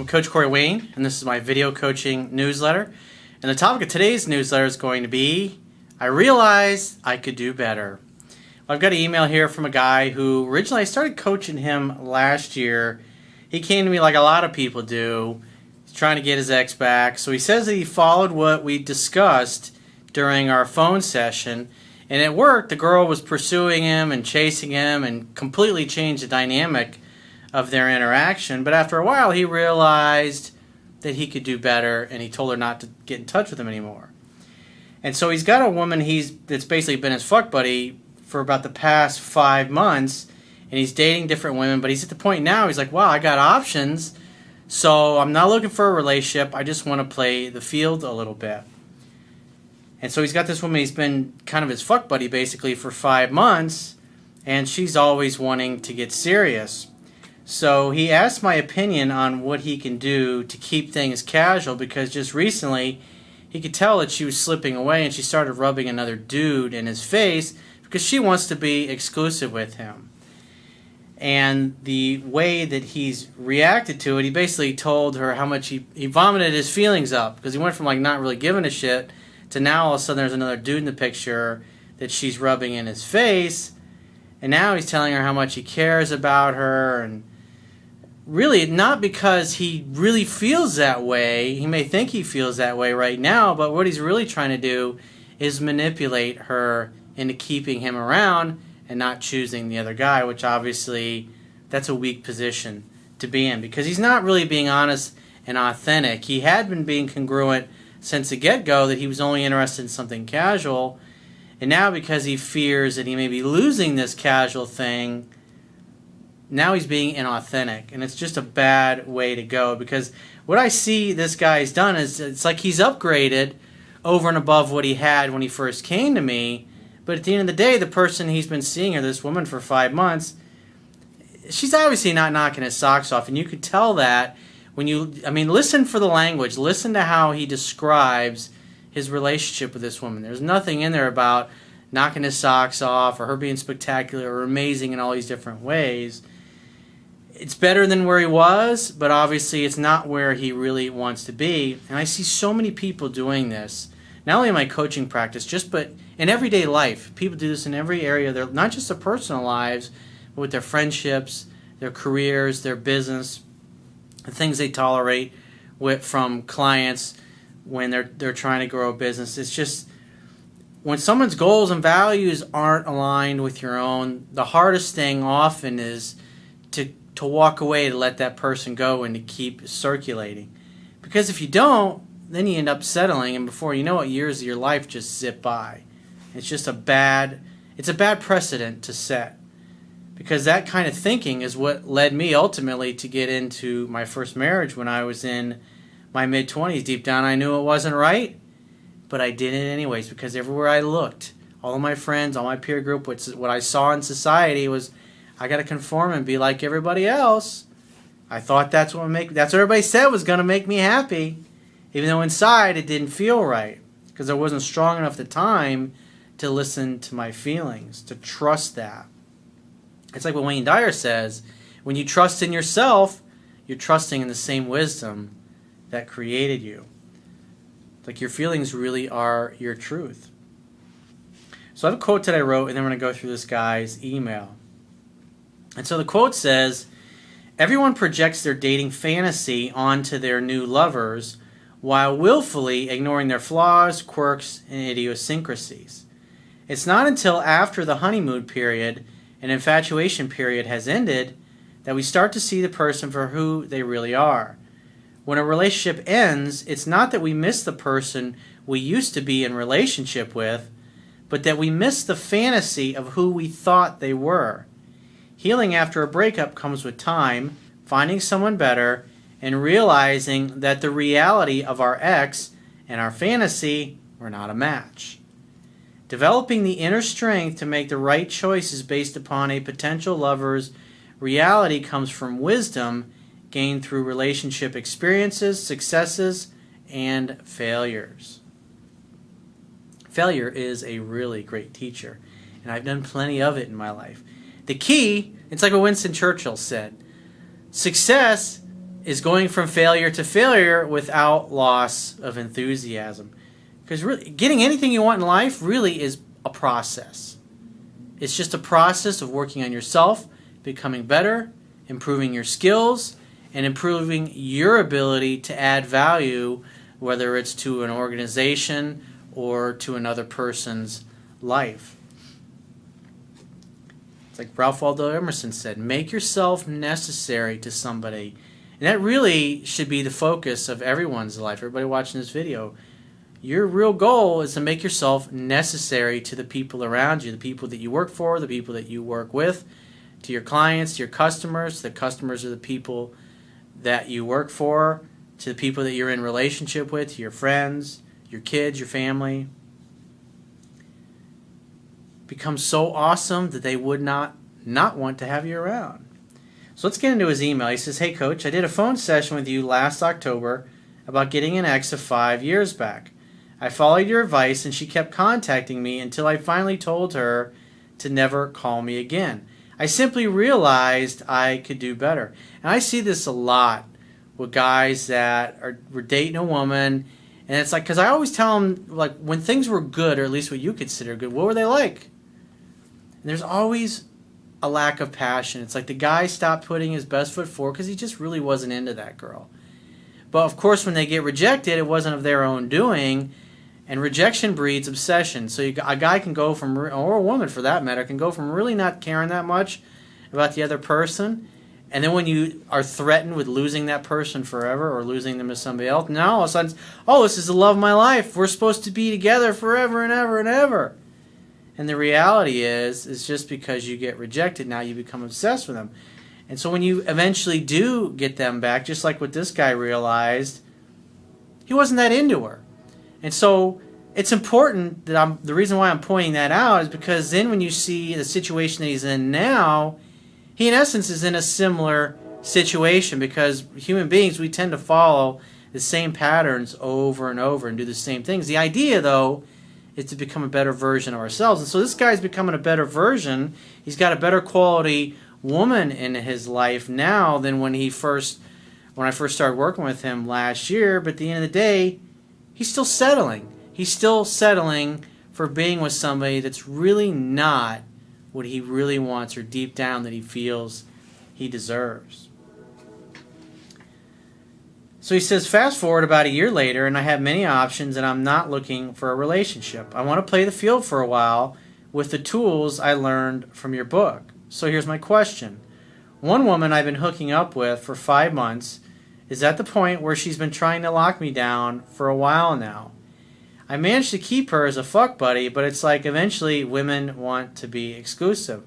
Coach Corey Wayne, and this is my video coaching newsletter. And the topic of today's newsletter is going to be, I realized I could do better. Well, I've got an email here from a guy who originally I started coaching him last year. He came to me like a lot of people do. He's trying to get his ex back. So he says that he followed what we discussed during our phone session. And it worked. The girl was pursuing him and chasing him and completely changed the dynamic of their interaction. But after a while, he realized that he could do better, and he told her not to get in touch with him anymore. And so he's got a woman that's basically been his fuck buddy for about the past 5 months, and he's dating different women, but he's at the point now, he's like, wow, I got options, so I'm not looking for a relationship. I just want to play the field a little bit. And so he's got this woman, he's been kind of his fuck buddy basically for 5 months, and she's always wanting to get serious. So he asked my opinion on what he can do to keep things casual, because just recently he could tell that she was slipping away, and she started rubbing another dude in his face because she wants to be exclusive with him. And the way that he's reacted to it, he basically told her how much he vomited his feelings up, because he went from like not really giving a shit to now all of a sudden there's another dude in the picture that she's rubbing in his face, and now he's telling her how much he cares about her, and really not because he really feels that way. He may think he feels that way right now, but what he's really trying to do is manipulate her into keeping him around and not choosing the other guy, which obviously that's a weak position to be in, because he's not really being honest and authentic. He had been being congruent since the get-go that he was only interested in something casual, and now because he fears that he may be losing this casual thing, now he's being inauthentic, and it's just a bad way to go, because what I see this guy's done is it's like he's upgraded over and above what he had when he first came to me, but at the end of the day, the person he's been seeing her, this woman for 5 months, she's obviously not knocking his socks off, and you could tell that when listen for the language, listen to how he describes his relationship with this woman. There's nothing in there about knocking his socks off or her being spectacular or amazing in all these different ways. It's better than where he was, but obviously it's not where he really wants to be. And I see so many people doing this, not only in my coaching practice, but in everyday life. People do this in every area of their, not just their personal lives, but with their friendships, their careers, their business, the things they tolerate from clients when they're trying to grow a business. It's just when someone's goals and values aren't aligned with your own, the hardest thing often is to walk away, to let that person go and to keep circulating. Because if you don't, then you end up settling, and before you know it, years of your life just zip by. It's just a bad precedent to set. Because that kind of thinking is what led me ultimately to get into my first marriage when I was in my mid-20s. Deep down I knew it wasn't right, but I did it anyways, because everywhere I looked, all of my friends, all my peer group, what I saw in society was, I got to conform and be like everybody else. I thought that's what everybody said was going to make me happy, even though inside it didn't feel right, because I wasn't strong enough at the time to listen to my feelings, to trust that. It's like what Wayne Dyer says, when you trust in yourself, you're trusting in the same wisdom that created you. Like your feelings really are your truth. So I have a quote that I wrote, and then we're going to go through this guy's email. And so the quote says, everyone projects their dating fantasy onto their new lovers while willfully ignoring their flaws, quirks, and idiosyncrasies. It's not until after the honeymoon period and infatuation period has ended that we start to see the person for who they really are. When a relationship ends, it's not that we miss the person we used to be in relationship with, but that we miss the fantasy of who we thought they were. Healing after a breakup comes with time, finding someone better, and realizing that the reality of our ex and our fantasy were not a match. Developing the inner strength to make the right choices based upon a potential lover's reality comes from wisdom gained through relationship experiences, successes, and failures. Failure is a really great teacher, and I've done plenty of it in my life. The key, it's like what Winston Churchill said, success is going from failure to failure without loss of enthusiasm. Because really, getting anything you want in life really is a process. It's just a process of working on yourself, becoming better, improving your skills, and improving your ability to add value, whether it's to an organization or to another person's life. It's like Ralph Waldo Emerson said, make yourself necessary to somebody. And that really should be the focus of everyone's life, everybody watching this video. Your real goal is to make yourself necessary to the people around you, the people that you work for, the people that you work with, to your clients, to your customers. The customers are the people that you work for, to the people that you're in relationship with, to your friends, your kids, your family. Become so awesome that they would not want to have you around. So let's get into his email. He says, hey coach, I did a phone session with you last October about getting an ex of 5 years back. I followed your advice and she kept contacting me until I finally told her to never call me again. I simply realized I could do better. And I see this a lot with guys that were dating a woman, and it's like, because I always tell them, like, when things were good, or at least what you consider good, what were they like? And there's always a lack of passion. It's like the guy stopped putting his best foot forward because he just really wasn't into that girl. But of course, when they get rejected, it wasn't of their own doing. And rejection breeds obsession. So a guy can go from, or a woman for that matter, can go from really not caring that much about the other person, and then when you are threatened with losing that person forever or losing them to somebody else, now all of a sudden, oh, this is the love of my life. We're supposed to be together forever and ever and ever. And the reality is just because you get rejected, now you become obsessed with them. And so when you eventually do get them back, just like what this guy realized, he wasn't that into her. And so it's important that the reason why I'm pointing that out is because then when you see the situation that he's in now, he in essence is in a similar situation, because human beings, we tend to follow the same patterns over and over and do the same things. The idea, though, is to become a better version of ourselves. And so this guy's becoming a better version. He's got a better quality woman in his life now than when I first started working with him last year. But at the end of the day, he's still settling. He's still settling for being with somebody that's really not what he really wants, or deep down that he feels he deserves. So he says, fast forward about a year later, and I have many options, and I'm not looking for a relationship. I want to play the field for a while with the tools I learned from your book. So here's my question. One woman I've been hooking up with for 5 months is at the point where she's been trying to lock me down for a while now. I managed to keep her as a fuck buddy, but it's like eventually women want to be exclusive.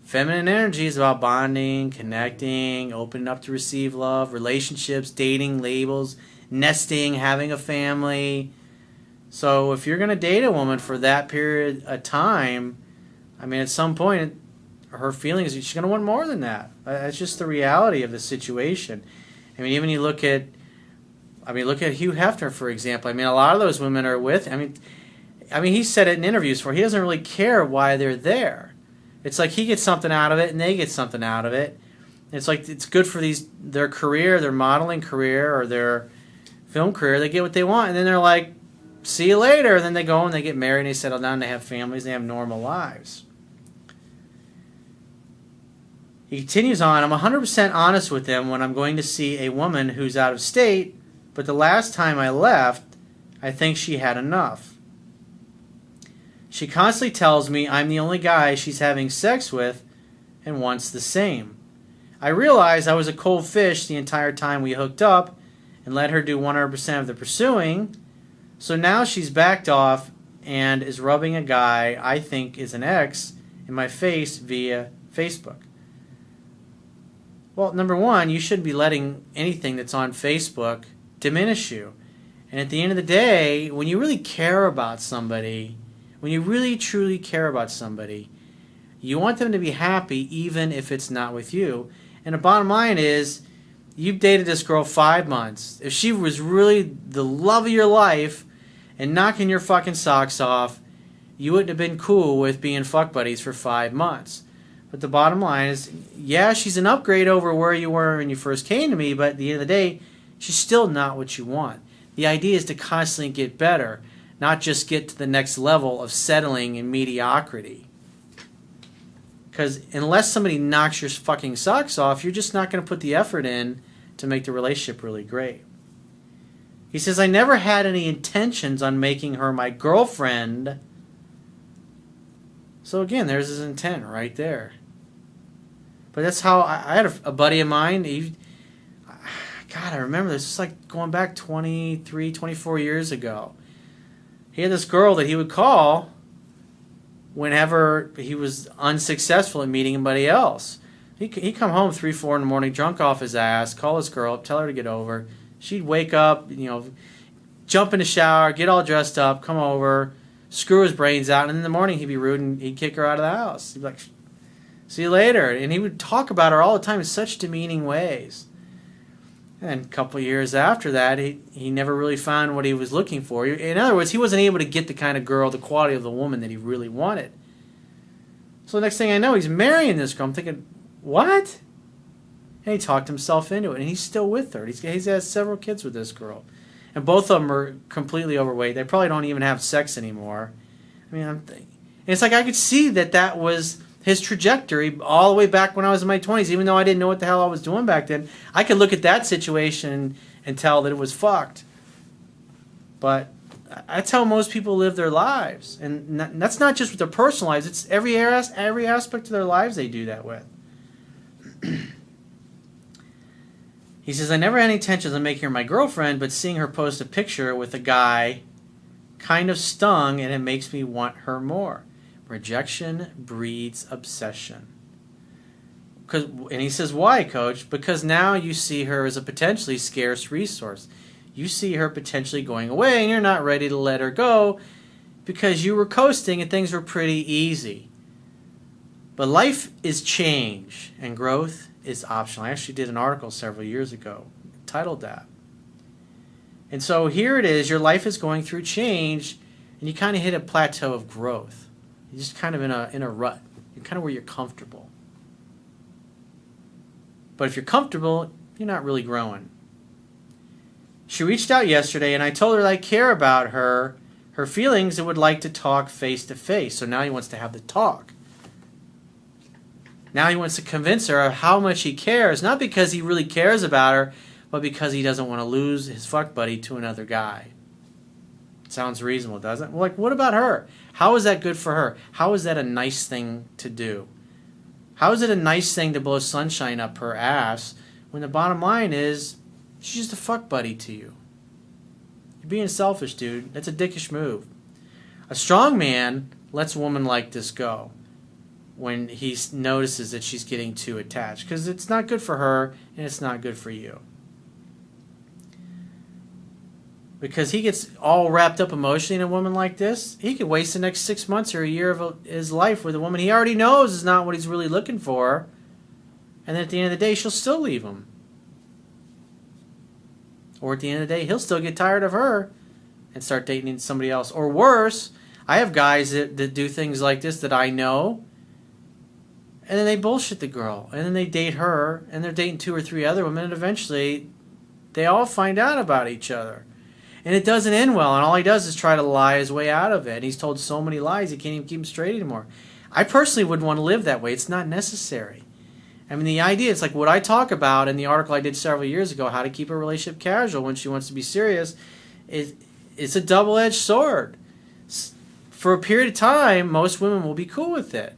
Feminine energy is about bonding, connecting, opening up to receive love, relationships, dating, labels, nesting, having a family. So if you're going to date a woman for that period of time, I mean, at some point, her feelings, she's going to want more than that. That's just the reality of the situation. I mean, even you look at Hugh Hefner, for example. I mean, a lot of those women are with, I mean, he said it in interviews before, he doesn't really care why they're there. It's like he gets something out of it and they get something out of it. It's like it's good for their career, their modeling career or their film career. They get what they want, and then they're like, see you later. And then they go and they get married and they settle down and they have families, they have normal lives. He continues on, I'm 100% honest with them when I'm going to see a woman who's out of state, but the last time I left, I think she had enough. She constantly tells me I'm the only guy she's having sex with and wants the same. I realized I was a cold fish the entire time we hooked up and let her do 100% of the pursuing, so now she's backed off and is rubbing a guy I think is an ex in my face via Facebook. Well, number one, you shouldn't be letting anything that's on Facebook diminish you. And at the end of the day, when you really care about somebody, when you really truly care about somebody, you want them to be happy even if it's not with you. And the bottom line is, you've dated this girl 5 months. If she was really the love of your life and knocking your fucking socks off, you wouldn't have been cool with being fuck buddies for 5 months. But the bottom line is, yeah, she's an upgrade over where you were when you first came to me, but at the end of the day, she's still not what you want. The idea is to constantly get better, not just get to the next level of settling in mediocrity. Because unless somebody knocks your fucking socks off, you're just not going to put the effort in to make the relationship really great. He says, I never had any intentions on making her my girlfriend. So again, there's his intent right there. But that's how I had a buddy of mine. God, I remember this. It's like going back 23, 24 years ago. He had this girl that he would call whenever he was unsuccessful at meeting anybody else. He'd come home 3, 4 in the morning, drunk off his ass, call his girl up, tell her to get over. She'd wake up, jump in the shower, get all dressed up, come over, screw his brains out, and in the morning he'd be rude and he'd kick her out of the house. He'd be like, see you later. And he would talk about her all the time in such demeaning ways. And a couple of years after that, he never really found what he was looking for. In other words, he wasn't able to get the kind of girl, the quality of the woman that he really wanted. So the next thing I know, he's marrying this girl. I'm thinking, what? And he talked himself into it, and he's still with her. He's had several kids with this girl. And both of them are completely overweight. They probably don't even have sex anymore. I mean, and it's like I could see that was his trajectory all the way back when I was in my 20s. Even though I didn't know what the hell I was doing back then, I could look at that situation and tell that it was fucked. But that's how most people live their lives. And that's not just with their personal lives. It's every aspect of their lives they do that with. He says, I never had any intentions of making her my girlfriend, but seeing her post a picture with a guy kind of stung, and it makes me want her more. Rejection breeds obsession. And he says, why, coach? Because now you see her as a potentially scarce resource. You see her potentially going away, and you're not ready to let her go because you were coasting and things were pretty easy. But life is change, and growth is optional. I actually did an article several years ago titled that. And so here it is, your life is going through change, and you kind of hit a plateau of growth. You're just kind of in a rut. You're kind of where you're comfortable. But if you're comfortable, you're not really growing. She reached out yesterday, and I told her that I care about her feelings, and would like to talk face to face. So now he wants to have the talk. Now he wants to convince her of how much he cares, not because he really cares about her, but because he doesn't want to lose his fuck buddy to another guy. Sounds reasonable, doesn't it? Well, like, what about her? How is that good for her? How is that a nice thing to do? How is it a nice thing to blow sunshine up her ass when the bottom line is she's just a fuck buddy to you? You're being selfish, dude. That's a dickish move. A strong man lets a woman like this go when he notices that she's getting too attached, because it's not good for her and it's not good for you. Because he gets all wrapped up emotionally in a woman like this, he could waste the next 6 months or a year of his life with a woman he already knows is not what he's really looking for, and then at the end of the day, she'll still leave him. Or at the end of the day, he'll still get tired of her and start dating somebody else. Or worse, I have guys that do things like this that I know, and then they bullshit the girl, and then they date her, and they're dating 2 or 3 other women, and eventually they all find out about each other. And it doesn't end well, and all he does is try to lie his way out of it. And he's told so many lies, he can't even keep them straight anymore. I personally wouldn't want to live that way. It's not necessary. I mean, the idea, it's like what I talk about in the article I did several years ago, how to keep a relationship casual when she wants to be serious, it's a double-edged sword. For a period of time, most women will be cool with it.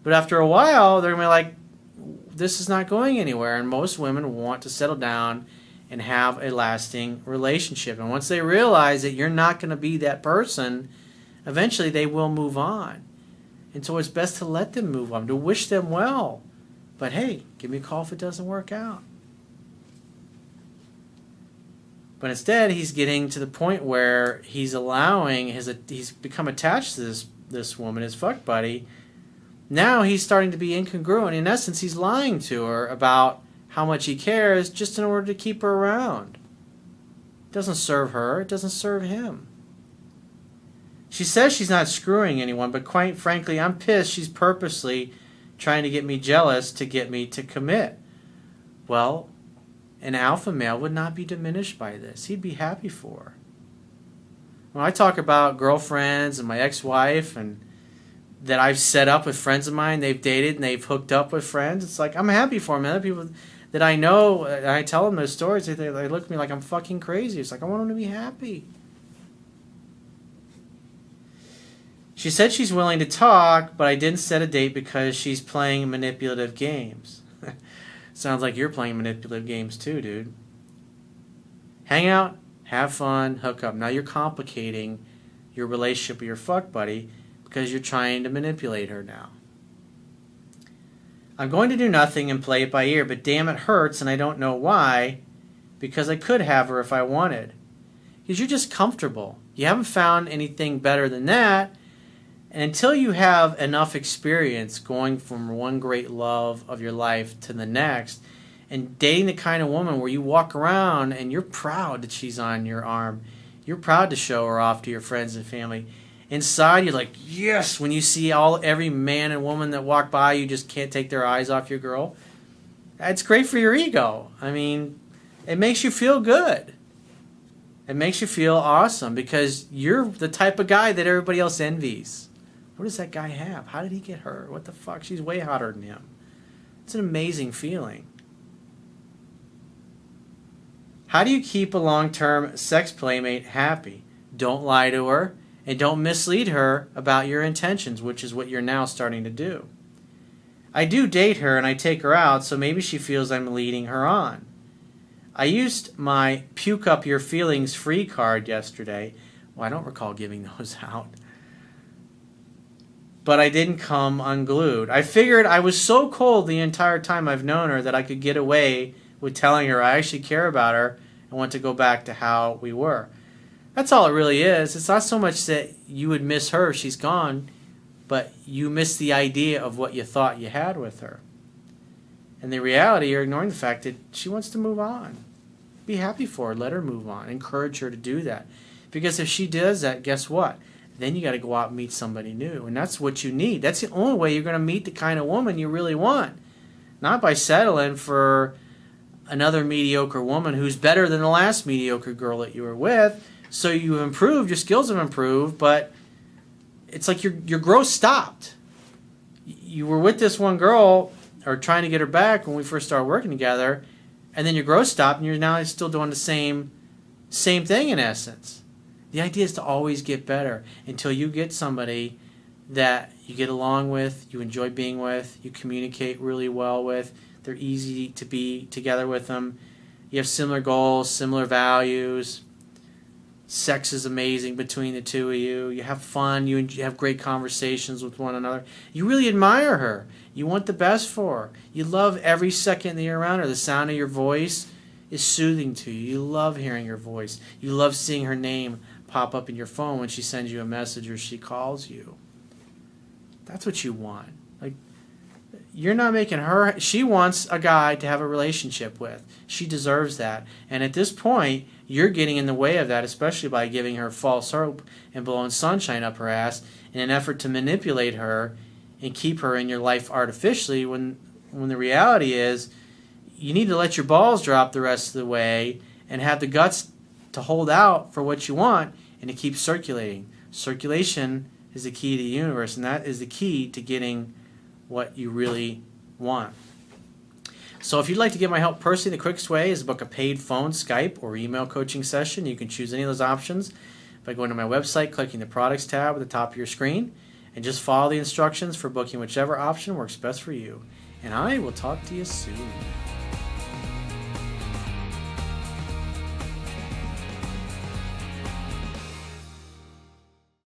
But after a while, they're going to be like, this is not going anywhere. And most women want to settle down and have a lasting relationship. And once they realize that you're not going to be that person, eventually they will move on. And so it's best to let them move on, to wish them well. But hey, give me a call if it doesn't work out. But instead, he's getting to the point where he's allowing he's become attached to this woman, his fuck buddy. Now he's starting to be incongruent. In essence, he's lying to her about how much he cares just in order to keep her around. It doesn't serve her. It doesn't serve him. She says she's not screwing anyone, but quite frankly, I'm pissed she's purposely trying to get me jealous to get me to commit. Well, an alpha male would not be diminished by this. He'd be happy for her. When I talk about girlfriends and my ex-wife and that I've set up with friends of mine, they've dated and they've hooked up with friends, it's like I'm happy for them. Other people that I know, I tell them those stories, they look at me like I'm fucking crazy. It's like I want them to be happy. She said she's willing to talk, but I didn't set a date because she's playing manipulative games. Sounds like you're playing manipulative games too, dude. Hang out, have fun, hook up. Now you're complicating your relationship with your fuck buddy because you're trying to manipulate her now. I'm going to do nothing and play it by ear, but damn, it hurts and I don't know why, because I could have her if I wanted. Because you're just comfortable. You haven't found anything better than that. And until you have enough experience going from one great love of your life to the next and dating the kind of woman where you walk around and you're proud that she's on your arm, you're proud to show her off to your friends and family. Inside, you're like, yes, when you see every man and woman that walk by, you just can't take their eyes off your girl. It's great for your ego. I mean, it makes you feel good. It makes you feel awesome because you're the type of guy that everybody else envies. What does that guy have? How did he get her? What the fuck? She's way hotter than him. It's an amazing feeling. How do you keep a long-term sex playmate happy? Don't lie to her and don't mislead her about your intentions, which is what you're now starting to do. I do date her and I take her out, so maybe she feels I'm leading her on. I used my puke up your feelings free card yesterday. Well, I don't recall giving those out. But I didn't come unglued. I figured I was so cold the entire time I've known her that I could get away with telling her I actually care about her and want to go back to how we were. That's all it really is. It's not so much that you would miss her if she's gone, but you miss the idea of what you thought you had with her. And the reality, you're ignoring the fact that she wants to move on. Be happy for her. Let her move on. Encourage her to do that. Because if she does that, guess what? Then you got to go out and meet somebody new. And that's what you need. That's the only way you're going to meet the kind of woman you really want. Not by settling for another mediocre woman who's better than the last mediocre girl that you were with. So you've improved, your skills have improved, but it's like your growth stopped. You were with this one girl or trying to get her back when we first started working together, and then your growth stopped and you're now still doing the same thing in essence. The idea is to always get better until you get somebody that you get along with, you enjoy being with, you communicate really well with, they're easy to be together with them, you have similar goals, similar values, sex is amazing between the two of you, you have fun, you have great conversations with one another, you really admire her, you want the best for her, you love every second that you're around her, the sound of your voice is soothing to you, you love hearing her voice, you love seeing her name pop up in your phone when she sends you a message or she calls you. That's what you want. Like, you're not making her, she wants a guy to have a relationship with. She deserves that. And at this point, you're getting in the way of that, especially by giving her false hope and blowing sunshine up her ass in an effort to manipulate her and keep her in your life artificially when the reality is you need to let your balls drop the rest of the way and have the guts to hold out for what you want and to keep circulating. Circulation is the key to the universe, and that is the key to getting what you really want. So if you'd like to get my help personally, the quickest way is to book a paid phone, Skype, or email coaching session. You can choose any of those options by going to my website, clicking the products tab at the top of your screen, and just follow the instructions for booking whichever option works best for you. And I will talk to you soon.